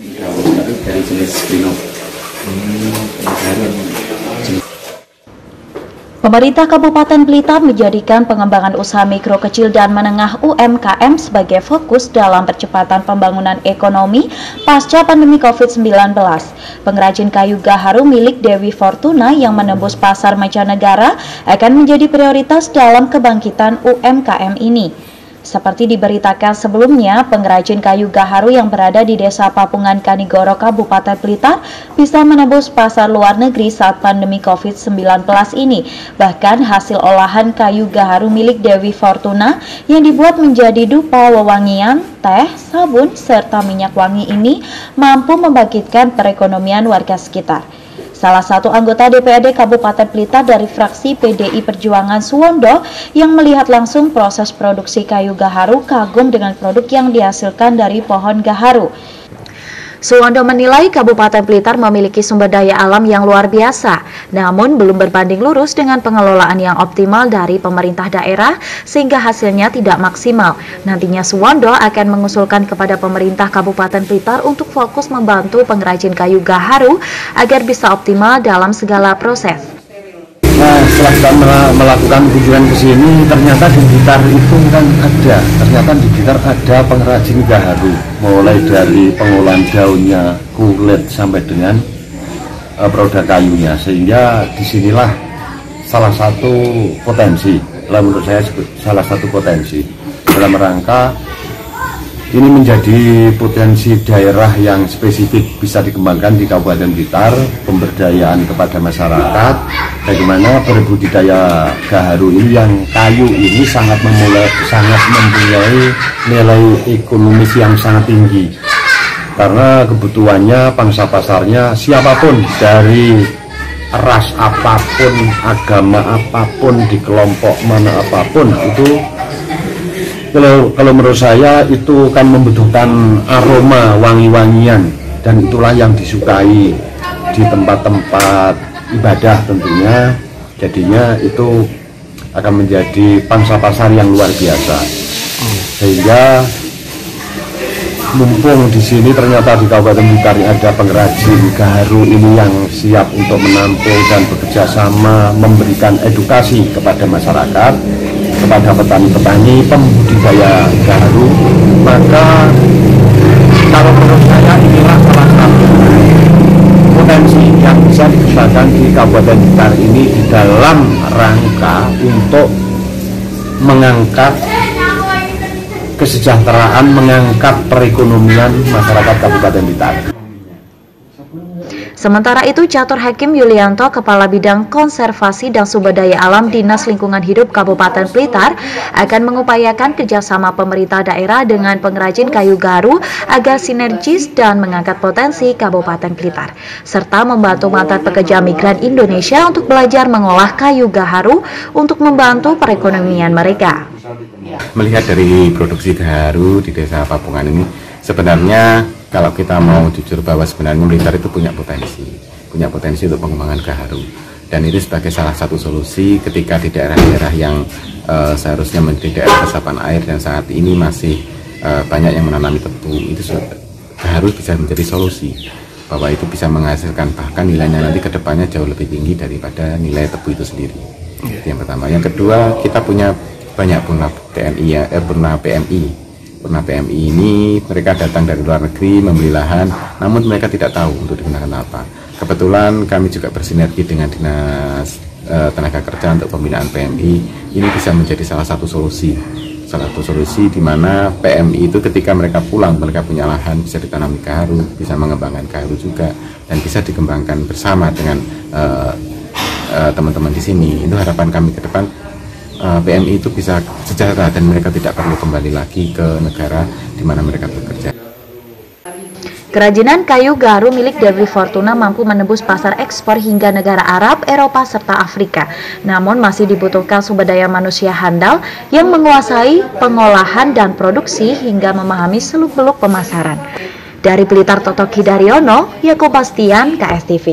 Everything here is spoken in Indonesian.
Dari jenis Spino. Pemerintah Kabupaten Blitar menjadikan pengembangan usaha mikro, kecil, dan menengah UMKM sebagai fokus dalam percepatan pembangunan ekonomi pasca pandemi COVID-19. Pengrajin kayu gaharu milik Dewi Fortuna yang menembus pasar mancanegara akan menjadi prioritas dalam kebangkitan UMKM ini. Seperti diberitakan sebelumnya, pengrajin kayu gaharu yang berada di Desa Papungan Kanigoro, Kabupaten Blitar bisa menembus pasar luar negeri saat pandemi COVID-19 ini. Bahkan hasil olahan kayu gaharu milik Dewi Fortuna yang dibuat menjadi dupa wewangian, teh, sabun, serta minyak wangi ini mampu membangkitkan perekonomian warga sekitar. Salah satu anggota DPRD Kabupaten Blitar dari fraksi PDI Perjuangan Suwondo yang melihat langsung proses produksi kayu gaharu kagum dengan produk yang dihasilkan dari pohon gaharu. Suwondo menilai Kabupaten Blitar memiliki sumber daya alam yang luar biasa, namun belum berbanding lurus dengan pengelolaan yang optimal dari pemerintah daerah sehingga hasilnya tidak maksimal. Nantinya Suwondo akan mengusulkan kepada pemerintah Kabupaten Blitar untuk fokus membantu pengrajin kayu gaharu agar bisa optimal dalam segala proses. Nah, setelah kita melakukan kunjungan ke sini, ternyata di Blitar itu kan ternyata di Blitar ada pengrajin gaharu, mulai dari pengolahan daunnya, kulit sampai dengan produk kayunya, sehingga disinilah salah satu potensi, menurut saya salah satu potensi dalam rangka ini menjadi potensi daerah yang spesifik bisa dikembangkan di Kabupaten Blitar, pemberdayaan kepada masyarakat, bagaimana berbudidaya gaharu ini yang kayu ini sangat mempunyai nilai ekonomis yang sangat tinggi. Karena kebutuhannya pangsa pasarnya siapapun dari ras apapun, agama apapun, di kelompok mana apapun itu. Kalau menurut saya itu kan membutuhkan aroma wangi-wangian dan itulah yang disukai di tempat-tempat ibadah tentunya, jadinya itu akan menjadi pangsa pasar yang luar biasa. Sehingga mumpung di sini ternyata di Kabupaten Blitar ada pengrajin gaharu ini yang siap untuk menampung dan bekerja sama memberikan edukasi kepada masyarakat, kepada petani-petani pembudidaya gaharu, maka kalau menurut saya inilah salah satu potensi yang bisa dikembangkan di Kabupaten Blitar ini di dalam rangka untuk mengangkat kesejahteraan, mengangkat perekonomian masyarakat Kabupaten Blitar. Sementara itu, Catur Hakim Yulianto, Kepala Bidang Konservasi dan Sumber Daya Alam Dinas Lingkungan Hidup Kabupaten Blitar, akan mengupayakan kerjasama pemerintah daerah dengan pengrajin kayu gaharu agar sinergis dan mengangkat potensi Kabupaten Blitar, serta membantu mantan pekerja migran Indonesia untuk belajar mengolah kayu gaharu untuk membantu perekonomian mereka. Melihat dari produksi gaharu di Desa Papungan ini, sebenarnya kalau kita mau jujur bahwa sebenarnya Blitar itu punya potensi untuk pengembangan gaharu, dan itu sebagai salah satu solusi ketika di daerah-daerah yang seharusnya menjadi daerah resapan air dan saat ini masih banyak yang menanami tebu, itu gaharu bisa menjadi solusi bahwa itu bisa menghasilkan bahkan nilainya nanti kedepannya jauh lebih tinggi daripada nilai tebu itu sendiri. Itu yang pertama. Yang kedua, kita punya banyak purna PMI. Purna PMI ini mereka datang dari luar negeri membeli lahan, namun mereka tidak tahu untuk digunakan apa. Kebetulan kami juga bersinergi dengan Dinas Tenaga Kerja untuk pembinaan PMI. Ini bisa menjadi salah satu solusi di mana PMI itu ketika mereka pulang, mereka punya lahan bisa ditanami gaharu, bisa mengembangkan gaharu juga, dan bisa dikembangkan bersama dengan teman-teman di sini. Itu harapan kami ke depan. PMI itu bisa sejahtera dan mereka tidak perlu kembali lagi ke negara di mana mereka bekerja. Kerajinan kayu gaharu milik Dewi Fortuna mampu menembus pasar ekspor hingga negara Arab, Eropa, serta Afrika. Namun masih dibutuhkan sumber daya manusia handal yang menguasai pengolahan dan produksi hingga memahami seluk-beluk pemasaran. Dari Blitar, Toto Kidaryono, Yakub Bastian, KSTV.